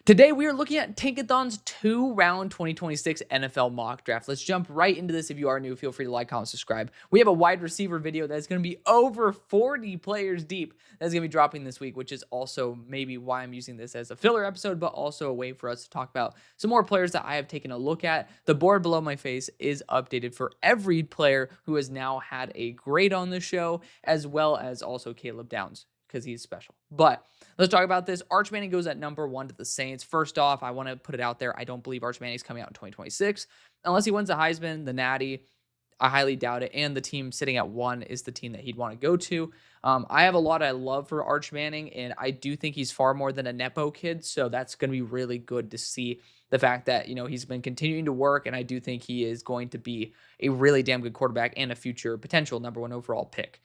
Today, we are looking at Tankathon's 2-round 2026 NFL mock draft. Let's jump right into this. If you are new, feel free to like, comment, subscribe. We have a wide receiver video that's going to be over 40 players deep that's going to be dropping this week, which is also maybe why I'm using this as a filler episode, but also a way for us to talk about some more players that I have taken a look at. The board below my face is updated for every player who has now had a grade on the show, as well as also Caleb Downs, because he's special. But let's talk about this. Arch Manning goes at number 1 to the Saints. First off, I want to put it out there. I don't believe Arch Manning's coming out in 2026. Unless he wins the Heisman, the Natty, I highly doubt it. And the team sitting at 1 is the team that he'd want to go to. I have a lot of love for Arch Manning, and I do think he's far more than a Nepo kid. So that's going to be really good to see the fact that, he's been continuing to work. And I do think he is going to be a really damn good quarterback and a future potential number 1 overall pick.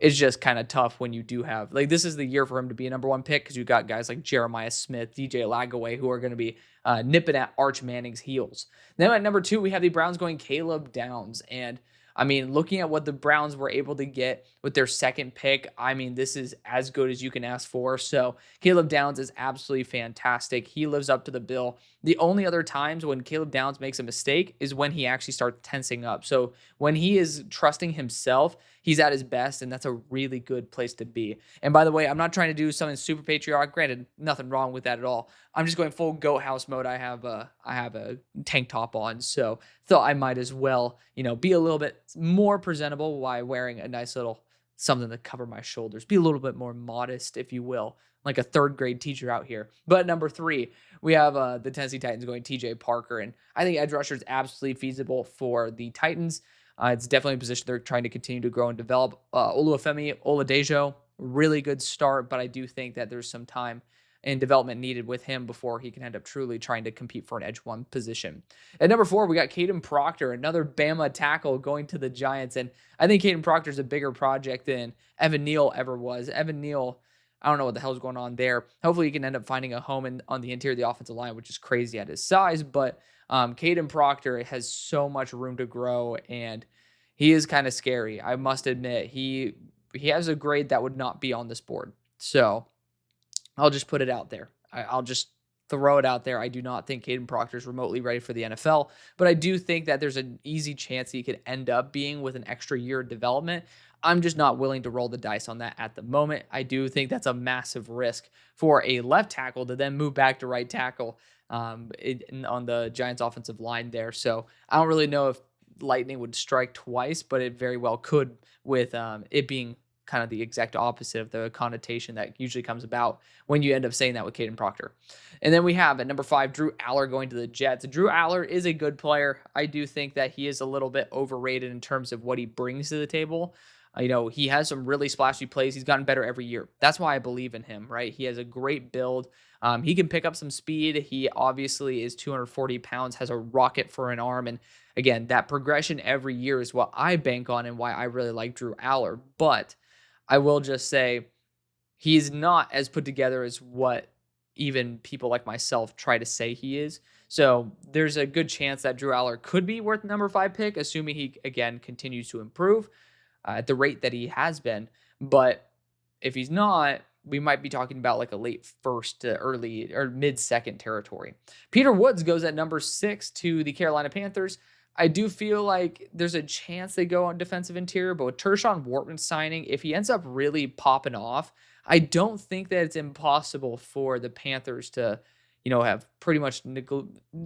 It's just kind of tough when you do have, this is the year for him to be a number 1 pick, because you got guys like Jeremiah Smith, DJ Lagaway, who are going to be nipping at Arch Manning's heels. Then at number 2, we have the Browns going Caleb Downs. And looking at what the Browns were able to get with their second pick, this is as good as you can ask for. So Caleb Downs is absolutely fantastic. He lives up to the bill. The only other times when Caleb Downs makes a mistake is when he actually starts tensing up. So when he is trusting himself, he's at his best, and that's a really good place to be. And by the way, I'm not trying to do something super patriotic. Granted, nothing wrong with that at all. I'm just going full goat house mode. I have a tank top on, so thought I might as well, be a little bit more presentable while wearing a nice little something to cover my shoulders. Be a little bit more modest, if you will, like a third grade teacher out here. But at number 3, we have the Tennessee Titans going TJ Parker, and I think edge rusher is absolutely feasible for the Titans. It's definitely a position they're trying to continue to grow and develop. Oluwafemi Oladejo, really good start, but I do think that there's some time and development needed with him before he can end up truly trying to compete for an edge 1 position. At number 4, we got Caden Proctor, another Bama tackle going to the Giants. And I think Caden Proctor is a bigger project than Evan Neal ever was. Evan Neal, I don't know what the hell's going on there. Hopefully he can end up finding a home on the interior of the offensive line, which is crazy at his size. But Caden Proctor has so much room to grow, and he is kind of scary. I must admit, he has a grade that would not be on this board. So I'll just put it out there. I'll just throw it out there. I do not think Caden Proctor is remotely ready for the NFL, but I do think that there's an easy chance he could end up being with an extra year of development. I'm just not willing to roll the dice on that at the moment. I do think that's a massive risk for a left tackle to then move back to right tackle on the Giants offensive line there. So I don't really know if lightning would strike twice, but it very well could, with it being kind of the exact opposite of the connotation that usually comes about when you end up saying that with Caden Proctor. And then we have at number 5, Drew Aller going to the Jets. Drew Aller is a good player. I do think that he is a little bit overrated in terms of what he brings to the table. He has some really splashy plays. He's gotten better every year. That's why I believe in him, right? He has a great build. He can pick up some speed. He obviously is 240 pounds, has a rocket for an arm. And again, that progression every year is what I bank on and why I really like Drew Aller. But I will just say he's not as put together as what even people like myself try to say he is. So there's a good chance that Drew Aller could be worth the number 5 pick, assuming he, again, continues to improve at the rate that he has been. But if he's not, we might be talking about like a late first to early or mid-second territory. Peter Woods goes at number 6 to the Carolina Panthers. I do feel like there's a chance they go on defensive interior, but with Tershawn Wharton signing, if he ends up really popping off, I don't think that it's impossible for the Panthers to, have pretty much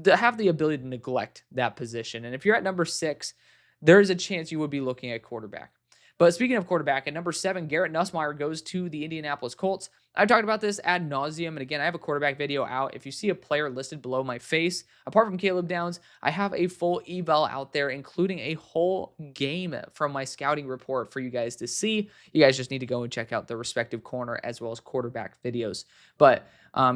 have the ability to neglect that position. And if you're at number 6, there's a chance you would be looking at quarterback. But speaking of quarterback, at number 7, Garrett Nussmeier goes to the Indianapolis Colts. I've talked about this ad nauseum, and again, I have a quarterback video out. If you see a player listed below my face, apart from Caleb Downs, I have a full eval out there, including a whole game from my scouting report for you guys to see. You guys just need to go and check out the respective corner as well as quarterback videos. But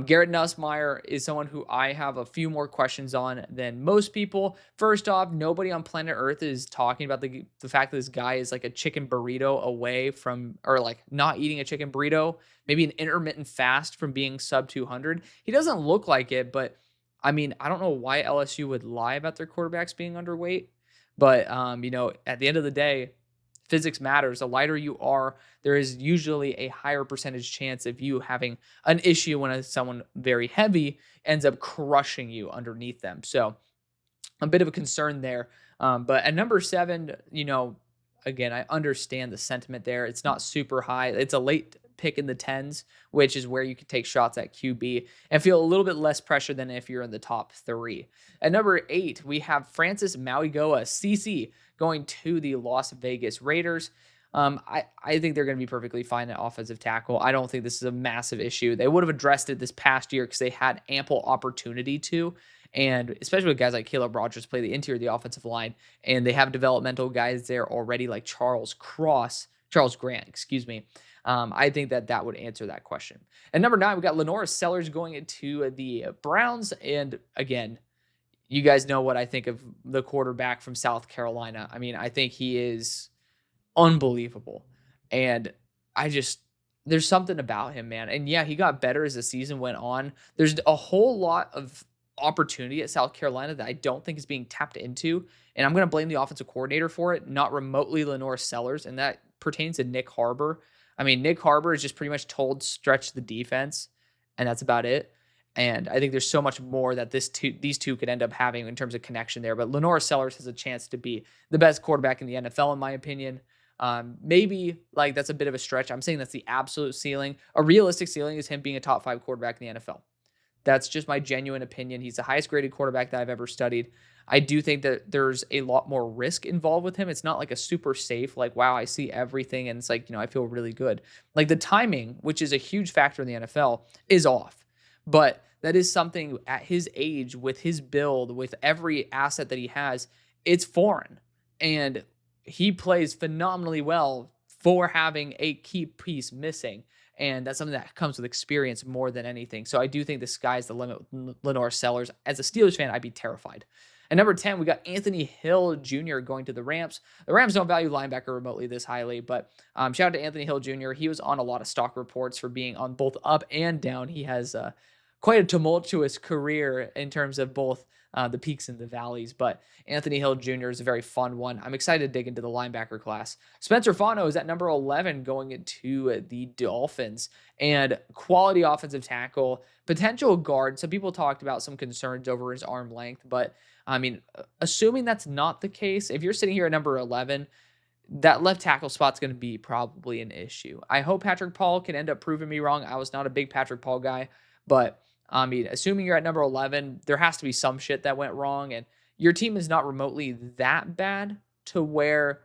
Garrett Nussmeier is someone who I have a few more questions on than most people. First off, nobody on planet Earth is talking about the fact that this guy is like a chicken burrito away from, or like not eating a chicken burrito, maybe an intermittent fast from being sub 200. He doesn't look like it, but I don't know why LSU would lie about their quarterbacks being underweight. But, at the end of the day, physics matters. The lighter you are, there is usually a higher percentage chance of you having an issue when someone very heavy ends up crushing you underneath them. So a bit of a concern there. But at number 7, again, I understand the sentiment there. It's not super high. It's a late pick in the 10s, which is where you can take shots at QB and feel a little bit less pressure than if you're in the top 3. At number 8, we have Francis Mauigoa, CC, going to the Las Vegas Raiders. I think they're going to be perfectly fine at offensive tackle. I don't think this is a massive issue. They would have addressed it this past year because they had ample opportunity to. And especially with guys like Caleb Rogers play the interior of the offensive line, and they have developmental guys there already like Charles Grant, excuse me. I think that would answer that question. And number 9, we got LaNorris Sellers going into the Browns. And again, you guys know what I think of the quarterback from South Carolina. I mean, I think he is unbelievable. And there's something about him, man. And yeah, he got better as the season went on. There's a whole lot of opportunity at South Carolina that I don't think is being tapped into. And I'm going to blame the offensive coordinator for it, not remotely LaNorris Sellers. And that pertains to Nick Harbor. I mean, Nick Harbor is just pretty much told stretch the defense, and that's about it. And I think there's so much more that these two could end up having in terms of connection there. But LaNorris Sellers has a chance to be the best quarterback in the NFL, in my opinion. Maybe like that's a bit of a stretch. I'm saying that's the absolute ceiling. A realistic ceiling is him being a top 5 quarterback in the NFL. That's just my genuine opinion. He's the highest graded quarterback that I've ever studied. I do think that there's a lot more risk involved with him. It's not like a super safe, like, wow, I see everything and it's like, I feel really good. Like the timing, which is a huge factor in the NFL, is off. But that is something at his age, with his build, with every asset that he has, it's foreign. And he plays phenomenally well for having a key piece missing. And that's something that comes with experience more than anything. So I do think the sky's the limit with LaNorris Sellers. As a Steelers fan, I'd be terrified. At number 10, we got Anthony Hill Jr. going to the Rams. The Rams don't value linebacker remotely this highly, but shout out to Anthony Hill Jr. He was on a lot of stock reports for being on both up and down. He has quite a tumultuous career in terms of both the peaks and the valleys, but Anthony Hill Jr. is a very fun one. I'm excited to dig into the linebacker class. Spencer Fano is at number 11 going into the Dolphins, and quality offensive tackle, potential guard. Some people talked about some concerns over his arm length, but I mean, assuming that's not the case, if you're sitting here at number 11, that left tackle spot's going to be probably an issue. I hope Patrick Paul can end up proving me wrong. I was not a big Patrick Paul guy, but I mean, assuming you're at number 11, there has to be some shit that went wrong, and your team is not remotely that bad to where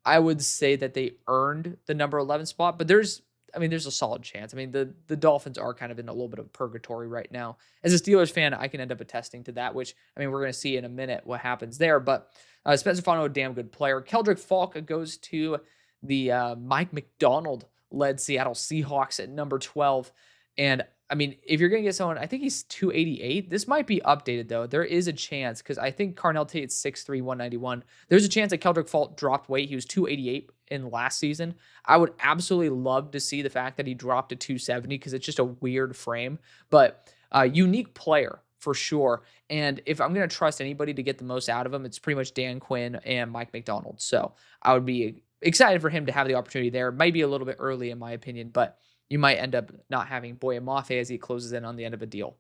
I would say that they earned the number 11 spot, but there's a solid chance. I mean, the Dolphins are kind of in a little bit of purgatory right now. As a Steelers fan, I can end up attesting to that, which, I mean, we're going to see in a minute what happens there, but Spencer Fano, a damn good player. Keldrick Falk goes to the Mike McDonald-led Seattle Seahawks at number 12, and I mean, if you're going to get someone, I think he's 288. This might be updated, though. There is a chance, because I think Carnell Tate's 6'3", 191. There's a chance that Keldrick Falk dropped weight. He was 288 in last season. I would absolutely love to see the fact that he dropped to 270, because it's just a weird frame. But unique player, for sure. And if I'm going to trust anybody to get the most out of him, it's pretty much Dan Quinn and Mike McDonald. So I would be excited for him to have the opportunity there. Might be a little bit early, in my opinion, but you might end up not having Boye Mafe as he closes in on the end of a deal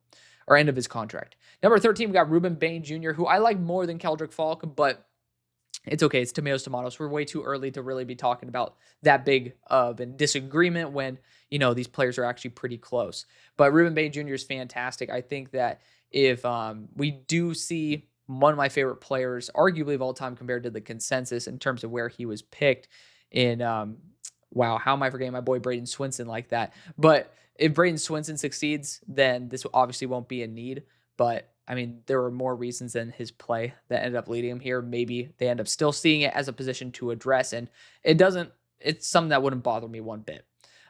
or end of his contract. Number 13, we got Ruben Bain Jr., who I like more than Keldrick Falk, but it's okay. It's tomatoes. We're way too early to really be talking about that big of a disagreement when, these players are actually pretty close. But Ruben Bain Jr. is fantastic. I think that if we do see one of my favorite players, arguably of all time compared to the consensus in terms of where he was picked in wow, how am I forgetting my boy Braden Swinson like that? But if Braden Swinson succeeds, then this obviously won't be a need. But, I mean, there were more reasons than his play that ended up leading him here. Maybe they end up still seeing it as a position to address, and it's something that wouldn't bother me one bit.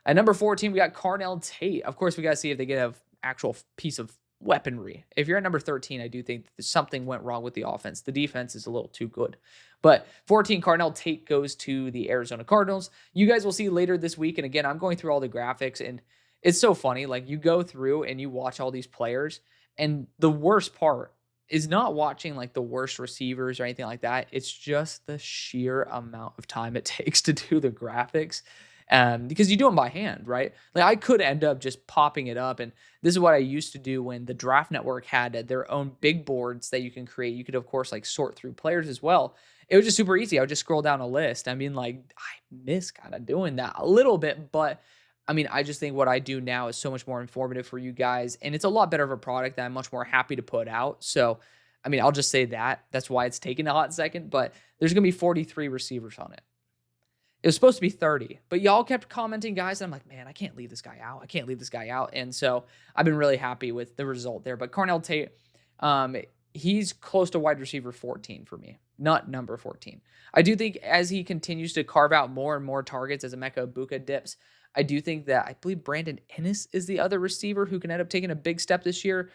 At number 14, we got Carnell Tate. Of course, we got to see if they get an actual piece of weaponry. If you're at number 13, I do think that something went wrong with the offense. The defense is a little too good. But 14, Carnell Tate goes to the Arizona Cardinals. You guys will see later this week. And again, I'm going through all the graphics, and it's so funny. Like, you go through and you watch all these players, and the worst part is not watching like the worst receivers or anything like that. It's just the sheer amount of time it takes to do the graphics. Because you do them by hand, right? Like I could end up just popping it up. And this is what I used to do when the Draft Network had their own big boards that you can create. You could, of course, like sort through players as well. It was just super easy. I would just scroll down a list. I mean, like, I miss kind of doing that a little bit, but I mean, I just think what I do now is so much more informative for you guys, and it's a lot better of a product that I'm much more happy to put out. So, I mean, I'll just say that. That's why it's taken a hot second, but there's going to be 43 receivers on it. It was supposed to be 30, but y'all kept commenting, guys. And I'm like, man, I can't leave this guy out. I can't leave this guy out. And so I've been really happy with the result there. But Carnell Tate, he's close to wide receiver 14 for me, not number 14. I do think as he continues to carve out more and more targets as Emeka Egbuka dips, I do think that I believe Brandon Ennis is the other receiver who can end up taking a big step this year.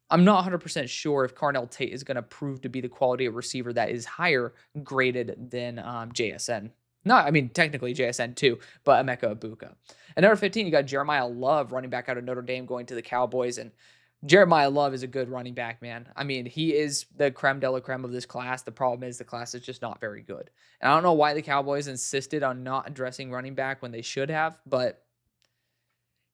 I'm not 100% sure if Carnell Tate is going to prove to be the quality of receiver that is higher graded than JSN. No, I mean, technically JSN too, but Emeka Egbuka. At number 15, you got Jeremiah Love, running back out of Notre Dame, going to the Cowboys. And Jeremiah Love is a good running back, man. I mean, he is the creme de la creme of this class. The problem is the class is just not very good. And I don't know why the Cowboys insisted on not addressing running back when they should have, but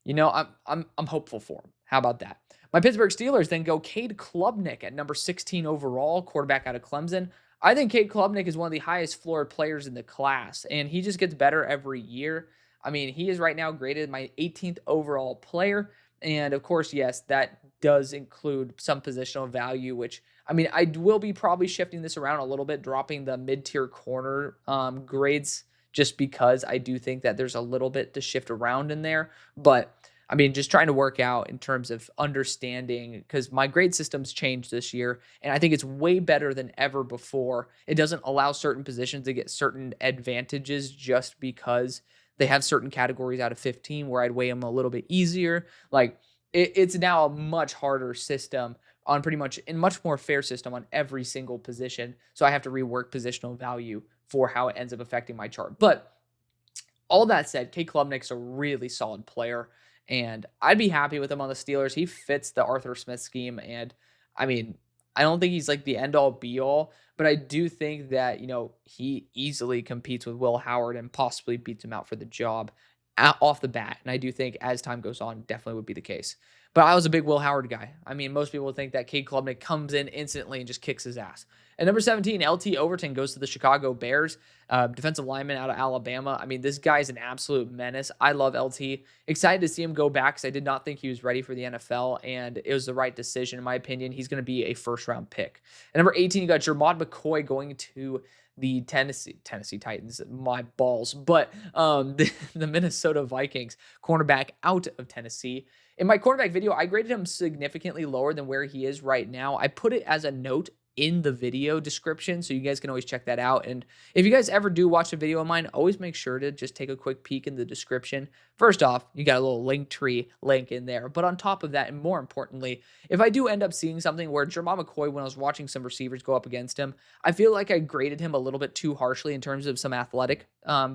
you know, I'm hopeful for him. How about that? My Pittsburgh Steelers then go Cade Klubnik at number 16 overall, quarterback out of Clemson. I think Cade Klubnik is one of the highest floored players in the class, and he just gets better every year. I mean, he is right now graded my 18th overall player. And of course, yes, that does include some positional value, which I mean, I will be probably shifting this around a little bit, dropping the mid-tier corner grades just because I do think that there's a little bit to shift around in there. But I mean, just trying to work out in terms of understanding because my grade system's changed this year, and I think it's way better than ever before. It doesn't allow certain positions to get certain advantages just because they have certain categories out of 15 where I'd weigh them a little bit easier. Like it's now a much harder system on pretty much in much more fair system on every single position. So I have to rework positional value for how it ends up affecting my chart. But all that said, Cade Klubnik's a really solid player. And I'd be happy with him on the Steelers. He fits the Arthur Smith scheme. And I mean, I don't think he's like the end all be all, but I do think that, you know, he easily competes with Will Howard and possibly beats him out for the job off the bat. And I do think as time goes on, definitely would be the case. But I was a big Will Howard guy. I mean, most people think that Cade Klubnik comes in instantly and just kicks his ass. At number 17, LT Overton goes to the Chicago Bears, defensive lineman out of Alabama. I mean, this guy's an absolute menace. I love LT. Excited to see him go back because I did not think he was ready for the NFL, and it was the right decision, in my opinion. He's going to be a first-round pick. At number 18, you got Jermod McCoy going to the Tennessee Titans, my balls, but the Minnesota Vikings, cornerback out of Tennessee. In my cornerback video, I graded him significantly lower than where he is right now. I put it as a note in the video description, so you guys can always check that out. And if you guys ever do watch a video of mine, always make sure to just take a quick peek in the description. First off, you got a little Linktree link in there. But on top of that, and more importantly, if I do end up seeing something where Jermod McCoy, when I was watching some receivers go up against him, I feel like I graded him a little bit too harshly in terms of some athletic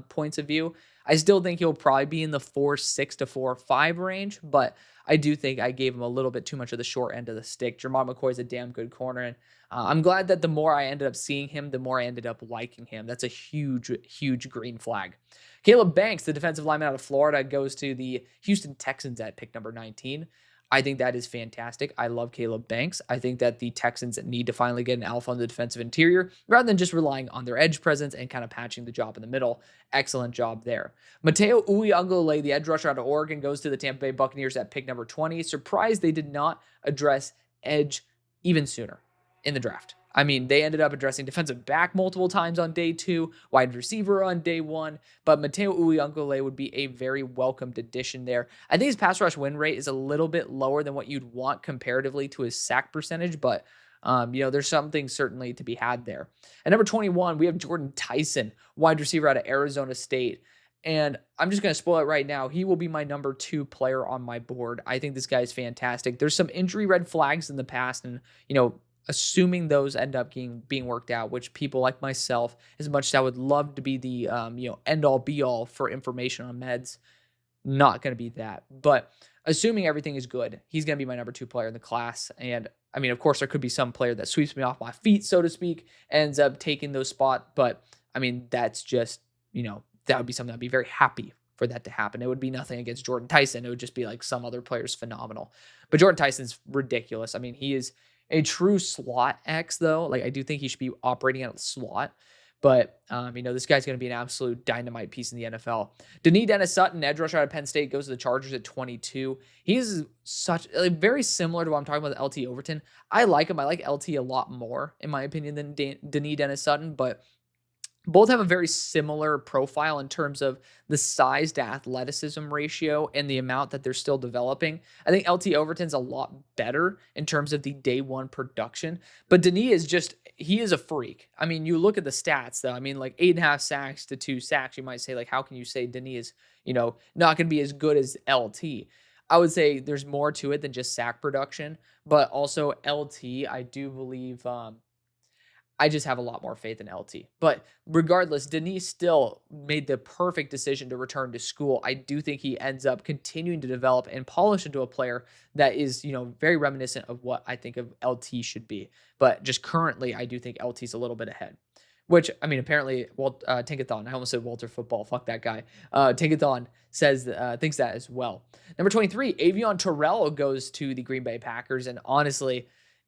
points of view. I still think he'll probably be in the 4.6 to 4.5 range, but I do think I gave him a little bit too much of the short end of the stick. Jermod McCoy is a damn good corner, and I'm glad that the more I ended up seeing him, the more I ended up liking him. That's a huge, huge green flag. Caleb Banks, the defensive lineman out of Florida, goes to the Houston Texans at pick number 19. I think that is fantastic. I love Caleb Banks. I think that the Texans need to finally get an alpha on the defensive interior rather than just relying on their edge presence and kind of patching the job in the middle. Excellent job there. Mateo Uiagalelei, the edge rusher out of Oregon, goes to the Tampa Bay Buccaneers at pick number 20. Surprised they did not address edge even sooner in the draft. I mean, they ended up addressing defensive back multiple times on day 2, wide receiver on day 1, but Mateo Uiagalelei would be a very welcomed addition there. I think his pass rush win rate is a little bit lower than what you'd want comparatively to his sack percentage, but you know, there's something certainly to be had there. At number 21, we have Jordan Tyson, wide receiver out of Arizona State. And I'm just going to spoil it right now. He will be my number 2 player on my board. I think this guy is fantastic. There's some injury red flags in the past, and, you know, assuming those end up being worked out, which people like myself, as much as I would love to be the end all be all for information on meds, not going to be that. But assuming everything is good, he's going to be my number 2 player in the class. And I mean, of course, there could be some player that sweeps me off my feet, so to speak, ends up taking those spot. But I mean, that's just, that would be something I'd be very happy for that to happen. It would be nothing against Jordan Tyson. It would just be like some other player's phenomenal. But Jordan Tyson's ridiculous. I mean, he is a true slot X, though. Like, I do think he should be operating out of the slot. But, this guy's going to be an absolute dynamite piece in the NFL. Denis Dennis Sutton, edge rusher out of Penn State, goes to the Chargers at 22. He's very similar to what I'm talking about with LT Overton. I like him. I like LT a lot more, in my opinion, than Denis Dennis Sutton. But both have a very similar profile in terms of the size to athleticism ratio and the amount that they're still developing. I think LT Overton's a lot better in terms of the day one production, but Denis he is a freak. I mean, you look at the stats though. I mean, like 8.5 sacks to 2 sacks. You might say, like, how can you say Denis is, not going to be as good as LT? I would say there's more to it than just sack production, but also LT, I do believe, I just have a lot more faith in LT. But regardless, Denis still made the perfect decision to return to school. I do think he ends up continuing to develop and polish into a player that is, very reminiscent of what I think of LT should be. But just currently, I do think LT's a little bit ahead. Which, I mean, apparently, Tankathon, I almost said Walter Football, fuck that guy. Tankathon thinks that as well. Number 23, Avion Terrell goes to the Green Bay Packers. And honestly,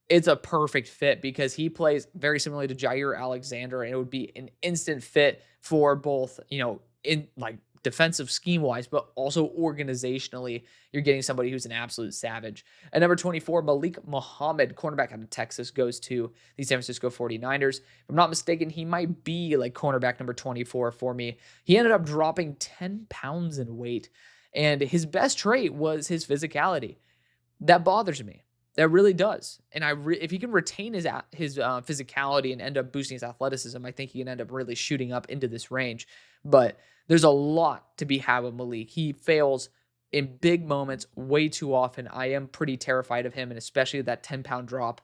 it's a perfect fit because he plays very similarly to Jair Alexander, and it would be an instant fit for both, in like defensive scheme wise, but also organizationally, you're getting somebody who's an absolute savage. At number 24, Malik Muhammad, cornerback out of Texas, goes to the San Francisco 49ers. If I'm not mistaken, he might be like cornerback number 24 for me. He ended up dropping 10 pounds in weight, and his best trait was his physicality. That bothers me. That really does. And if he can retain his physicality and end up boosting his athleticism, I think he can end up really shooting up into this range. But there's a lot to be had with Malik. He fails in big moments way too often. I am pretty terrified of him, and especially that 10-pound drop.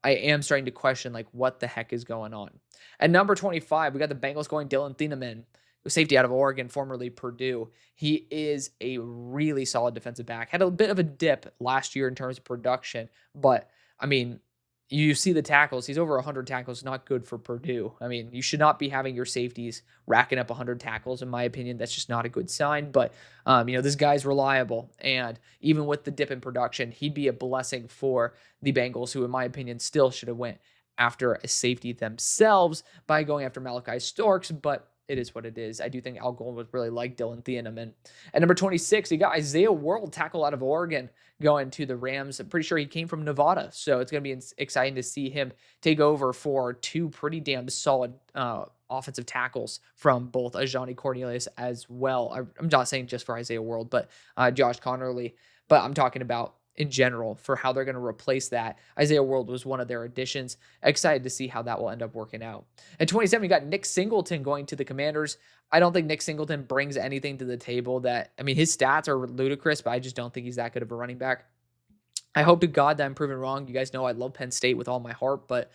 I am starting to question, like, what the heck is going on. At number 25, we got the Bengals going Dylan Thieneman, safety out of Oregon, formerly Purdue. He is a really solid defensive back. Had a bit of a dip last year in terms of production, but I mean, you see the tackles. He's over 100 tackles. Not good for Purdue. I mean, you should not be having your safeties racking up 100 tackles, in my opinion. That's just not a good sign. But, this guy's reliable. And even with the dip in production, he'd be a blessing for the Bengals, who, in my opinion, still should have went after a safety themselves by going after Malachi Storks. But it is what it is. I do think Al Golden would really like Dylan Thieneman. At number 26, you got Isaiah World, tackle out of Oregon, going to the Rams. I'm pretty sure he came from Nevada, so it's going to be exciting to see him take over for 2 pretty damn solid offensive tackles from both Ajani Cornelius as well. I'm not saying just for Isaiah World, but Josh Connerly. But I'm talking about in general for how they're going to replace that. Isaiah World was one of their additions. Excited to see how that will end up working out. At 27, you got Nick Singleton going to the Commanders. I don't think Nick Singleton brings anything to the table his stats are ludicrous, but I just don't think he's that good of a running back. I hope to God that I'm proven wrong. You guys know I love Penn State with all my heart, but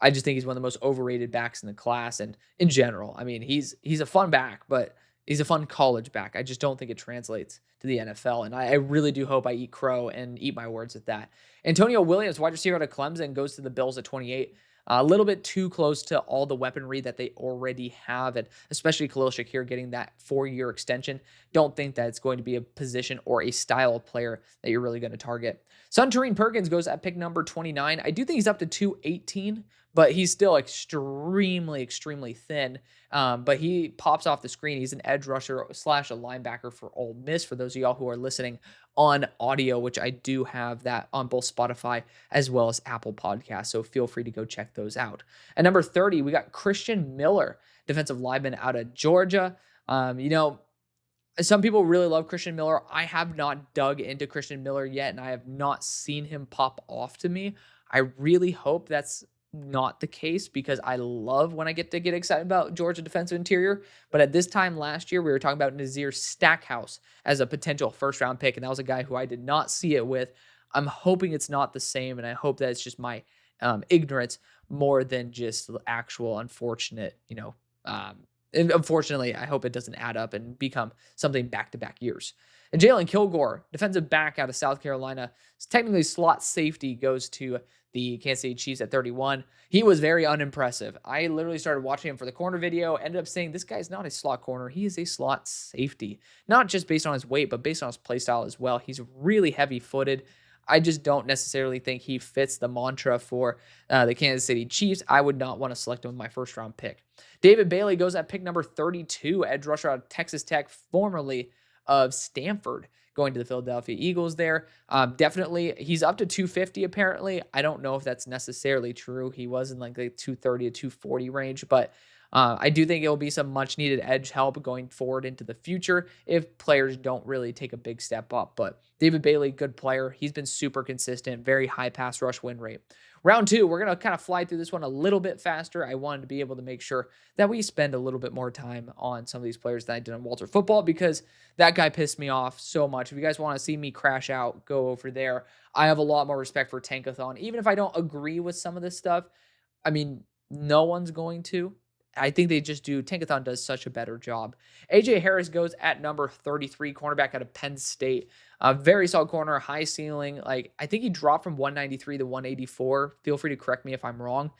I just think he's one of the most overrated backs in the class. And in general, he's a fun back, but he's a fun college back. I just don't think it translates to the NFL. And I really do hope I eat crow and eat my words at that. Antonio Williams, wide receiver out of Clemson, goes to the Bills at 28. A little bit too close to all the weaponry that they already have, and especially Khalil Shakir getting that 4-year extension. Don't think that it's going to be a position or a style of player that you're really going to target. Suntarine Perkins goes at pick number 29. I do think he's up to 218, but he's still extremely, extremely thin. But he pops off the screen. He's an edge rusher / a linebacker for Ole Miss, for those of y'all who are listening on audio, which I do have that on both Spotify as well as Apple Podcasts. So feel free to go check those out. At number 30, we got Christian Miller, defensive lineman out of Georgia. Some people really love Christian Miller. I have not dug into Christian Miller yet, and I have not seen him pop off to me. I really hope that's not the case, because I love when I get excited about Georgia defensive interior. But at this time last year, we were talking about Nazir Stackhouse as a potential first-round pick, and that was a guy who I did not see it with. I'm hoping it's not the same, and I hope that it's just my ignorance more than just actual unfortunate, and unfortunately, I hope it doesn't add up and become something back-to-back years. And Jalen Kilgore, defensive back out of South Carolina, technically slot safety, goes to the Kansas City Chiefs at 31. He was very unimpressive. I literally started watching him for the corner video, ended up saying this guy's not a slot corner. He is a slot safety, not just based on his weight, but based on his play style as well. He's really heavy footed. I just don't necessarily think he fits the mantra for the Kansas City Chiefs. I would not want to select him with my first round pick. David Bailey goes at pick number 32, edge rusher out of Texas Tech, formerly of Stanford, going to the Philadelphia Eagles there. Definitely, he's up to 250 apparently. I don't know if that's necessarily true. He was in like the 230 to 240 range, but I do think it will be some much needed edge help going forward into the future if players don't really take a big step up. But David Bailey, good player. He's been super consistent, very high pass rush win rate. Round two, we're going to kind of fly through this one a little bit faster. I wanted to be able to make sure that we spend a little bit more time on some of these players than I did on Walter Football because that guy pissed me off so much. If you guys want to see me crash out, go over there. I have a lot more respect for Tankathon. Even if I don't agree with some of this stuff, I mean, no one's going to. I think they just do. Tankathon does such a better job. AJ Harris goes at number 33, cornerback out of Penn State. Very solid corner, high ceiling. Like I think he dropped from 193 to 184. Feel free to correct me if I'm wrong.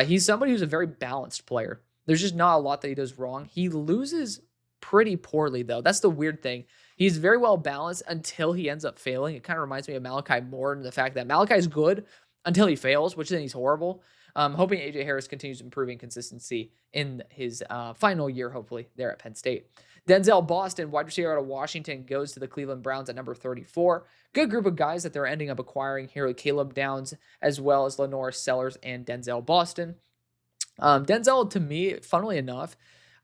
He's somebody who's a very balanced player. There's just not a lot that he does wrong. He loses pretty poorly though. That's the weird thing. He's very well balanced until he ends up failing. It kind of reminds me of Malachi Moore and the fact that Malachi's good until he fails, which then he's horrible. Hoping AJ Harris continues improving consistency in his final year, hopefully, there at Penn State. Denzel Boston, wide receiver out of Washington, goes to the Cleveland Browns at number 34. Good group of guys that they're ending up acquiring here with Caleb Downs, as well as LaNorris Sellers and Denzel Boston. Denzel, to me, funnily enough,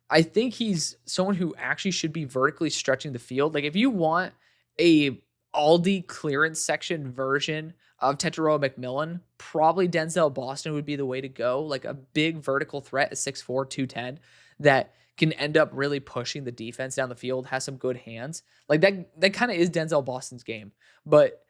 I think he's someone who actually should be vertically stretching the field. Like if you want a Aldi clearance section version of Tetairoa McMillan, probably Denzel Boston would be the way to go. Like a big vertical threat at 6'4", 210 that can end up really pushing the defense down the field, has some good hands. Like that kind of is Denzel Boston's game. But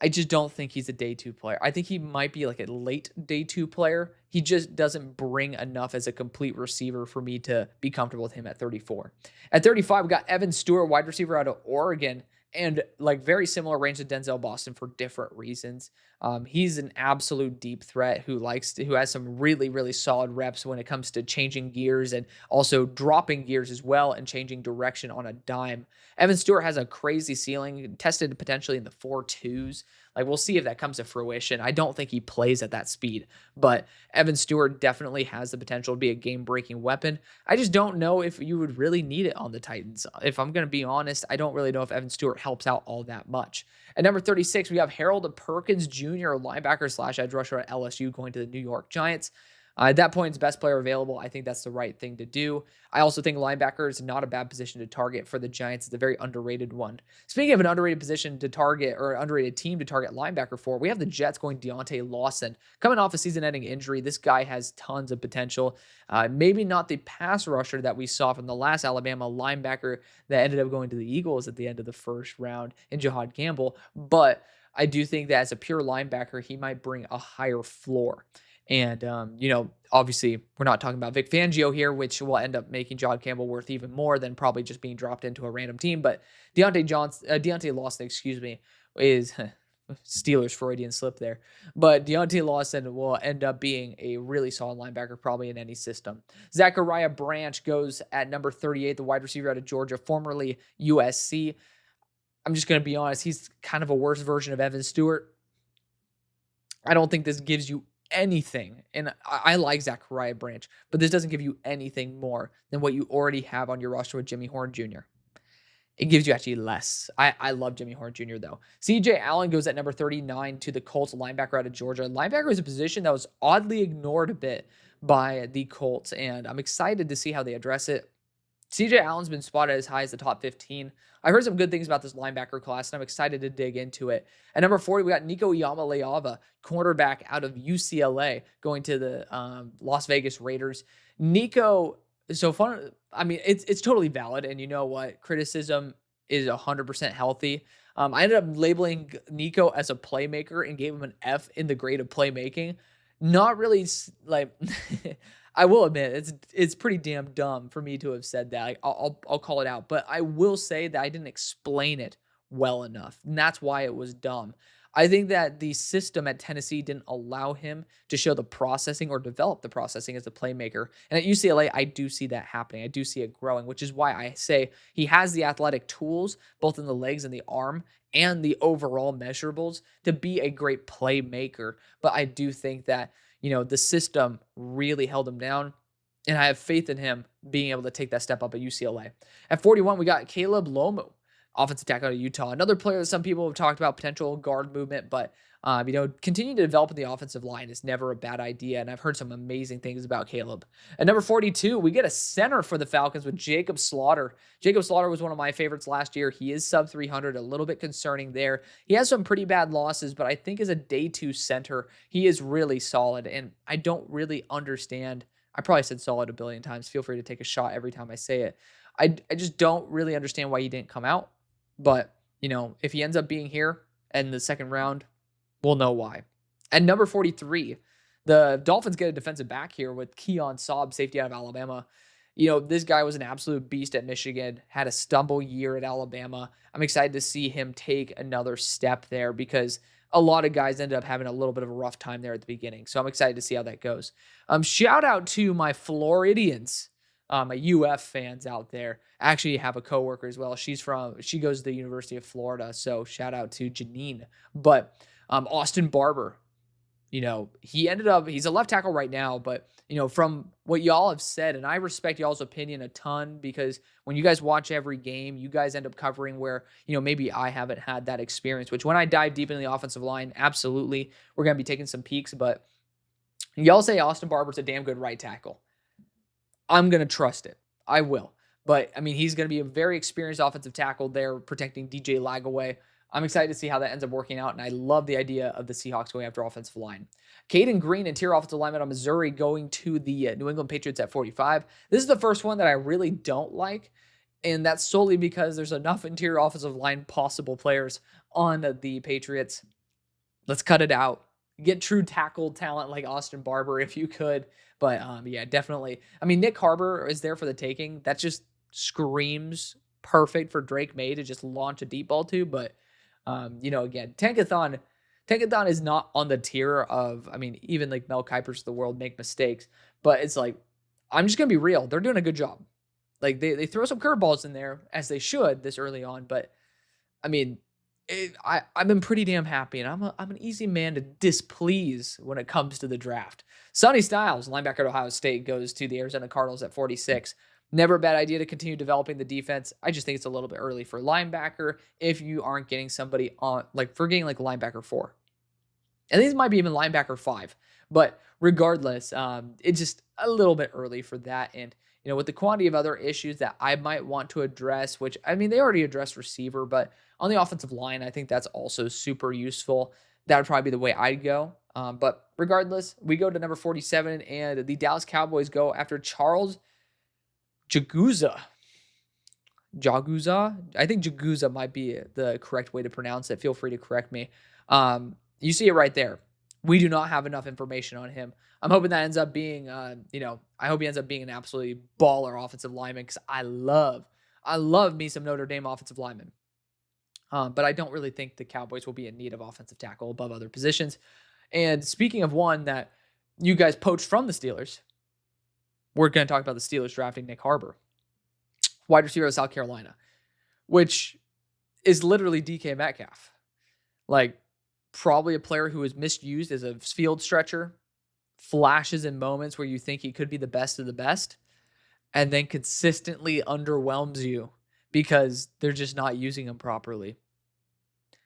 I just don't think he's a day two player. I think he might be like a late day two player. He just doesn't bring enough as a complete receiver for me to be comfortable with him at 34. At 35, we got Evan Stewart, wide receiver out of Oregon. And like very similar range to Denzel Boston for different reasons. He's an absolute deep threat who has some really, really solid reps when it comes to changing gears and also dropping gears as well and changing direction on a dime. Evan Stewart has a crazy ceiling, tested potentially in the 4.2s. Like we'll see if that comes to fruition. I don't think he plays at that speed, but Evan Stewart definitely has the potential to be a game-breaking weapon. I just don't know if you would really need it on the Titans. If I'm going to be honest, I don't really know if Evan Stewart helps out all that much. At number 36, we have Harold Perkins Jr., linebacker slash edge rusher at LSU, going to the New York Giants. At that point, it's best player available. I think that's the right thing to do. I also think linebacker is not a bad position to target for the Giants. It's a very underrated one. Speaking of an underrated position to target or underrated team to target linebacker for, we have the Jets going Deontay Lawson. Coming off a season-ending injury, this guy has tons of potential. Maybe not the pass rusher that we saw from the last Alabama linebacker that ended up going to the Eagles at the end of the first round in Jahad Campbell, but I do think that as a pure linebacker, he might bring a higher floor. And, obviously we're not talking about Vic Fangio here, which will end up making John Campbell worth even more than probably just being dropped into a random team. But Deontay Lawson, is Steelers Freudian slip there. But Deontay Lawson will end up being a really solid linebacker probably in any system. Zachariah Branch goes at number 38, the wide receiver out of Georgia, formerly USC. I'm just going to be honest. He's kind of a worse version of Evan Stewart. I don't think this gives you anything, and I like Zachariah Branch, but this doesn't give you anything more than what you already have on your roster with Jimmy Horn Jr. It gives you actually less. I love Jimmy Horn Jr. though. CJ Allen goes at number 39 to the Colts, linebacker out of Georgia. Linebacker is a position that was oddly ignored a bit by the Colts, and I'm excited to see how they address it. CJ Allen's been spotted as high as the top 15. I heard some good things about this linebacker class, and I'm excited to dig into it. At number 40, we got Nico Iamaleava, cornerback out of UCLA, going to the Las Vegas Raiders. Nico, so fun. I mean, it's totally valid, and you know what? Criticism is 100% healthy. I ended up labeling Nico as a playmaker and gave him an F in the grade of playmaking. Not really like... I will admit it's pretty damn dumb for me to have said that. I'll call it out, but I will say that I didn't explain it well enough, and that's why it was dumb. I think that the system at Tennessee didn't allow him to show the processing or develop the processing as a playmaker. And at UCLA, I do see that happening. I do see it growing, which is why I say he has the athletic tools, both in the legs and the arm, and the overall measurables to be a great playmaker. But I do think that the system really held him down. And I have faith in him being able to take that step up at UCLA. At 41, we got Caleb Lomu, offensive tackle out of Utah. Another player that some people have talked about, potential guard movement, but continuing to develop in the offensive line is never a bad idea. And I've heard some amazing things about Caleb. At number 42, we get a center for the Falcons with Jacob Slaughter. Jacob Slaughter was one of my favorites last year. He is sub 300, a little bit concerning there. He has some pretty bad losses, but I think as a day two center, he is really solid. And I don't really understand. I probably said solid a billion times. Feel free to take a shot every time I say it. I just don't really understand why he didn't come out. But, if he ends up being here in the second round, we'll know why. At number 43, the Dolphins get a defensive back here with Keon Saab, safety out of Alabama. This guy was an absolute beast at Michigan, had a stumble year at Alabama. I'm excited to see him take another step there because a lot of guys ended up having a little bit of a rough time there at the beginning. So I'm excited to see how that goes. Shout out to my Floridians, my UF fans out there. I actually have a coworker as well. She goes to the University of Florida. So shout out to Janine. But Austin Barber, he's a left tackle right now, but from what y'all have said, and I respect y'all's opinion a ton because when you guys watch every game, you guys end up covering where, maybe I haven't had that experience, which when I dive deep into the offensive line, absolutely, we're going to be taking some peeks, but y'all say Austin Barber's a damn good right tackle. I'm going to trust it. I will. But, he's going to be a very experienced offensive tackle there protecting DJ Lagaway. I'm excited to see how that ends up working out, and I love the idea of the Seahawks going after offensive line. Caden Green, interior offensive lineman on Missouri, going to the New England Patriots at 45. This is the first one that I really don't like, and that's solely because there's enough interior offensive line possible players on the Patriots. Let's cut it out. Get true tackle talent like Austin Barber if you could. But, definitely. Nick Harbor is there for the taking. That just screams perfect for Drake May to just launch a deep ball to, but again, Tankathon is not on the tier of, even like Mel Kiper's of the world make mistakes, but it's like, I'm just going to be real. They're doing a good job. Like they throw some curveballs in there as they should this early on, but I've been pretty damn happy, and I'm an easy man to displease when it comes to the draft. Sonny Styles, linebacker at Ohio State, goes to the Arizona Cardinals at 46. Never a bad idea to continue developing the defense. I just think it's a little bit early for linebacker if you aren't getting somebody on, for getting like linebacker 4. And these might be even linebacker 5. But regardless, it's just a little bit early for that. And, with the quantity of other issues that I might want to address, which, they already addressed receiver, but on the offensive line, I think that's also super useful. That would probably be the way I'd go. But regardless, we go to number 47, and the Dallas Cowboys go after Charles Jaguza. I think Jaguza might be the correct way to pronounce it. Feel free to correct me. You see it right there. We do not have enough information on him. I'm hoping that ends up being, I hope he ends up being an absolutely baller offensive lineman because I love me some Notre Dame offensive linemen. But I don't really think the Cowboys will be in need of offensive tackle above other positions. And speaking of one that you guys poached from the Steelers, we're going to talk about the Steelers drafting Nick Harbor, wide receiver of South Carolina, which is literally DK Metcalf. Like, probably a player who is misused as a field stretcher, flashes in moments where you think he could be the best of the best, and then consistently underwhelms you because they're just not using him properly.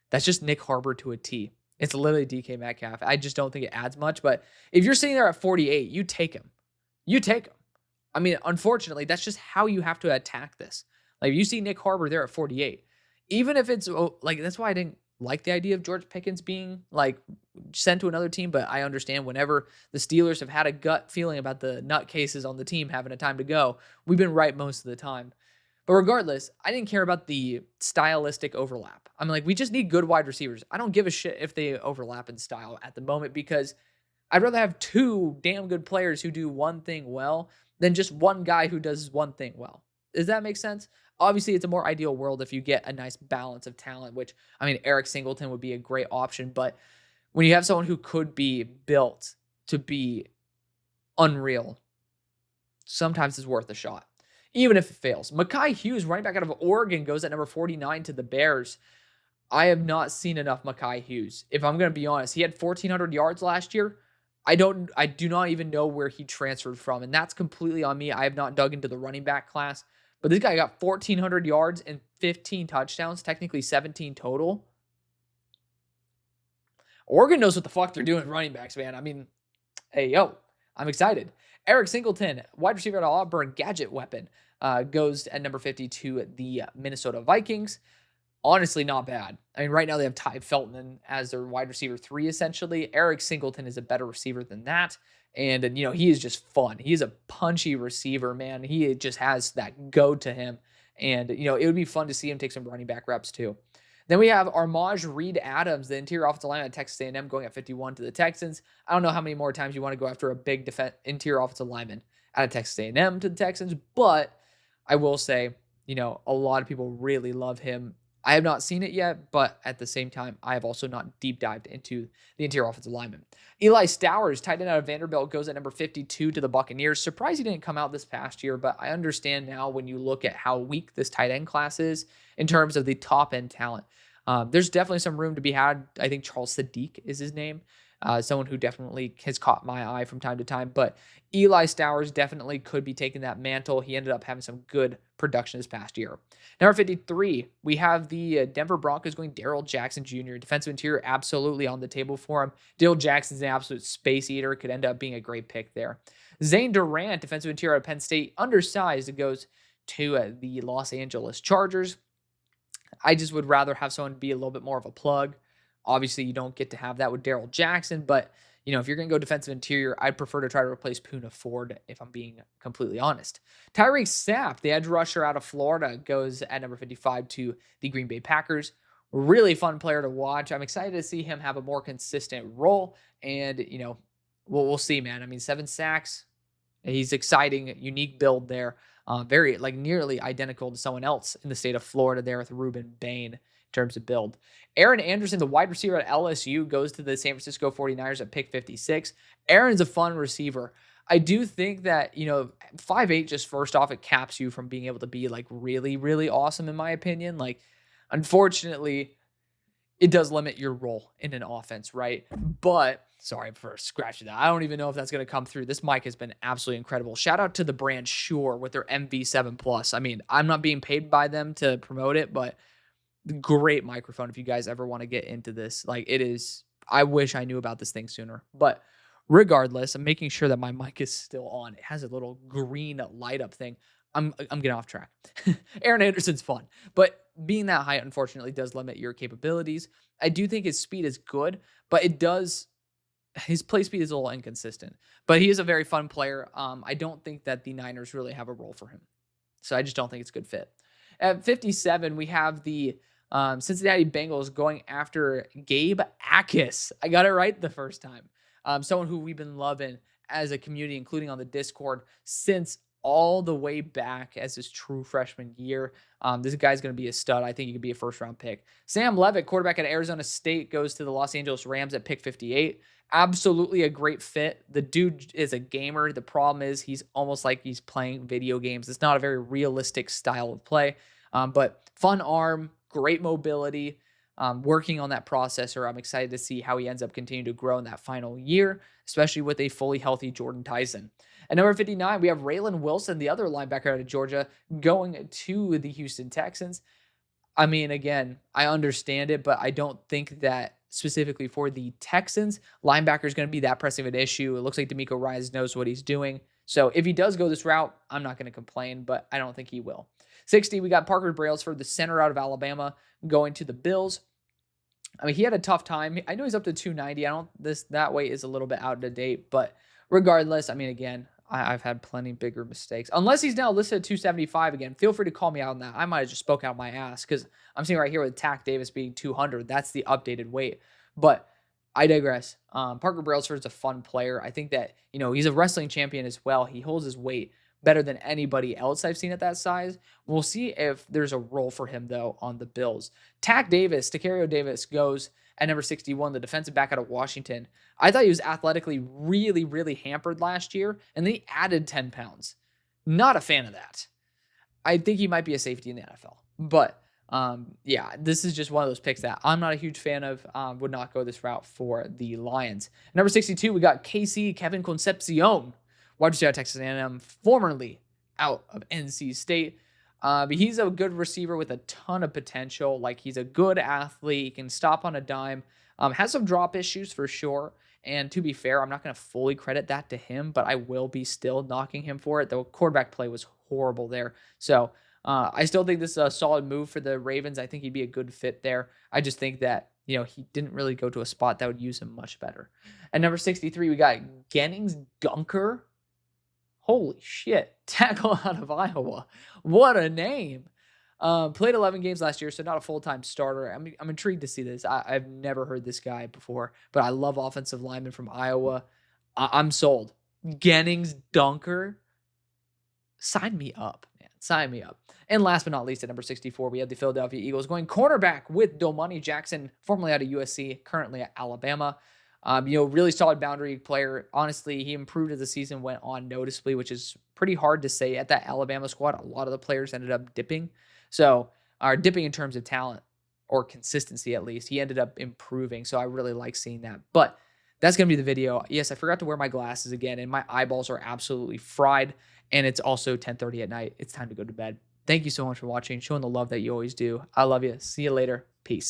That's just Nick Harbor to a T. It's literally DK Metcalf. I just don't think it adds much, but if you're sitting there at 48, you take him. You take him. Unfortunately, that's just how you have to attack this. Like, you see Nick Harbor there at 48. Even if it's, that's why I didn't like the idea of George Pickens being, sent to another team, but I understand whenever the Steelers have had a gut feeling about the nutcases on the team having a time to go, we've been right most of the time. But regardless, I didn't care about the stylistic overlap. We just need good wide receivers. I don't give a shit if they overlap in style at the moment because I'd rather have two damn good players who do one thing well than just one guy who does one thing well. Does that make sense? Obviously, it's a more ideal world if you get a nice balance of talent, which, I mean, Eric Singleton would be a great option. But when you have someone who could be built to be unreal, sometimes it's worth a shot, even if it fails. Mekhi Hughes, running back out of Oregon, goes at number 49 to the Bears. I have not seen enough Mekhi Hughes. If I'm going to be honest, he had 1,400 yards last year. I do not even know where he transferred from, and that's completely on me. I have not dug into the running back class, but this guy got 1,400 yards and 15 touchdowns, technically 17 total. Oregon knows what the fuck they're doing running backs, man. I mean, hey, yo, I'm excited. Eric Singleton, wide receiver at Auburn, gadget weapon, goes at number 50 to the Minnesota Vikings. Honestly, not bad. I mean, right now they have Ty Felton as their wide receiver 3, essentially. Eric Singleton is a better receiver than that. And, you know, he is just fun. He's a punchy receiver, man. He just has that go to him. And, you know, it would be fun to see him take some running back reps, too. Then we have Armaj Reed-Adams, the interior offensive lineman at Texas A&M, going at 51 to the Texans. I don't know how many more times you want to go after a big interior offensive lineman out of Texas A&M to the Texans, but I will say, you know, a lot of people really love him. I have not seen it yet, but at the same time, I have also not deep dived into the interior offensive lineman. Eli Stowers, tight end out of Vanderbilt, goes at number 52 to the Buccaneers. Surprised he didn't come out this past year, but I understand now when you look at how weak this tight end class is in terms of the top end talent. There's definitely some room to be had. I think Charles Sadiq is his name. Someone who definitely has caught my eye from time to time. But Eli Stowers definitely could be taking that mantle. He ended up having some good production this past year. Number 53, we have the Denver Broncos going Darrell Jackson Jr. Defensive interior, absolutely on the table for him. Darrell Jackson's an absolute space eater. Could end up being a great pick there. Zane Durant, defensive interior at Penn State, undersized. It goes to the Los Angeles Chargers. I just would rather have someone be a little bit more of a plug. Obviously, you don't get to have that with Darrell Jackson, but you know, if you're going to go defensive interior, I'd prefer to try to replace Poona Ford, if I'm being completely honest. Tyreek Sapp, the edge rusher out of Florida, goes at number 55 to the Green Bay Packers. Really fun player to watch. I'm excited to see him have a more consistent role, and you know, we'll see, man. I mean, 7 sacks. He's exciting, unique build there. Very like nearly identical to someone else in the state of Florida there with Ruben Bain in terms of build. Aaron Anderson, the wide receiver at LSU, goes to the San Francisco 49ers at pick 56. Aaron's a fun receiver. I do think that, you know, 5'8", just first off, it caps you from being able to be like really, really awesome in my opinion. Like, unfortunately, it does limit your role in an offense, right? But sorry for scratching that. I don't even know if that's going to come through. This mic has been absolutely incredible. Shout out to the brand Shure with their MV7 Plus. I mean, I'm not being paid by them to promote it, but great microphone if you guys ever want to get into this. Like, it is, I wish I knew about this thing sooner. But regardless, I'm making sure that my mic is still on. It has a little green light up thing. I'm getting off track. Aaron Anderson's fun, but being that height, unfortunately, does limit your capabilities. I do think his speed is good, but his play speed is a little inconsistent, but he is a very fun player. I don't think that the Niners really have a role for him. So I just don't think it's a good fit. At 57, we have the Cincinnati Bengals going after Gabe Akis. I got it right the first time. Someone who we've been loving as a community, including on the Discord, since all the way back as his true freshman year. This guy's going to be a stud. I think he could be a first-round pick. Sam Levitt, quarterback at Arizona State, goes to the Los Angeles Rams at pick 58. Absolutely a great fit. The dude is a gamer. The problem is he's almost like he's playing video games. It's not a very realistic style of play, but fun arm, great mobility, working on that processor. I'm excited to see how he ends up continuing to grow in that final year, especially with a fully healthy Jordan Tyson. At number 59, we have Raylan Wilson, the other linebacker out of Georgia, going to the Houston Texans. I mean, again, I understand it, but I don't think that specifically for the Texans, linebacker is going to be that pressing of an issue. It looks like D'Amico Ryans knows what he's doing. So if he does go this route, I'm not going to complain, but I don't think he will. 60, we got Parker Brailsford, the center out of Alabama, going to the Bills. I mean, he had a tough time. I know he's up to 290. That weight is a little bit out of date, but regardless, I mean, again, I've had plenty bigger mistakes. Unless he's now listed at 275 again, feel free to call me out on that. I might have just spoke out my ass because I'm seeing right here with Tack Davis being 200. That's the updated weight. But I digress. Parker Brailsford's a fun player. I think that, he's a wrestling champion as well. He holds his weight better than anybody else I've seen at that size. We'll see if there's a role for him, though, on the Bills. Tacario Davis goes at number 61, the defensive back out of Washington. I thought he was athletically really, really hampered last year, and then he added 10 pounds. Not a fan of that. I think he might be a safety in the NFL. But yeah, this is just one of those picks that I'm not a huge fan of. Would not go this route for the Lions. Number 62, we got Kevin Concepcion, wide receiver out of Texas A&M, formerly out of NC State. But he's a good receiver with a ton of potential. Like, he's a good athlete. He can stop on a dime. Has some drop issues for sure. And to be fair, I'm not going to fully credit that to him, but I will be still knocking him for it. The quarterback play was horrible there. So I still think this is a solid move for the Ravens. I think he'd be a good fit there. I just think that, he didn't really go to a spot that would use him much better. At number 63, we got Gennings Dunker. Holy shit. Tackle out of Iowa. What a name. Played 11 games last year, so not a full-time starter. I'm intrigued to see this. I've never heard this guy before, but I love offensive linemen from Iowa. I'm sold. Gennings Dunker. Sign me up, man. Sign me up. And last but not least, at number 64, we have the Philadelphia Eagles going cornerback with Domani Jackson, formerly out of USC, currently at Alabama. Really solid boundary player. Honestly, he improved as the season went on noticeably, which is pretty hard to say at that Alabama squad. A lot of the players ended up dipping. So, are dipping in terms of talent or consistency, at least. He ended up improving. So, I really like seeing that. But that's going to be the video. Yes, I forgot to wear my glasses again, and my eyeballs are absolutely fried. And it's also 10:30 at night. It's time to go to bed. Thank you so much for watching, showing the love that you always do. I love you. See you later. Peace.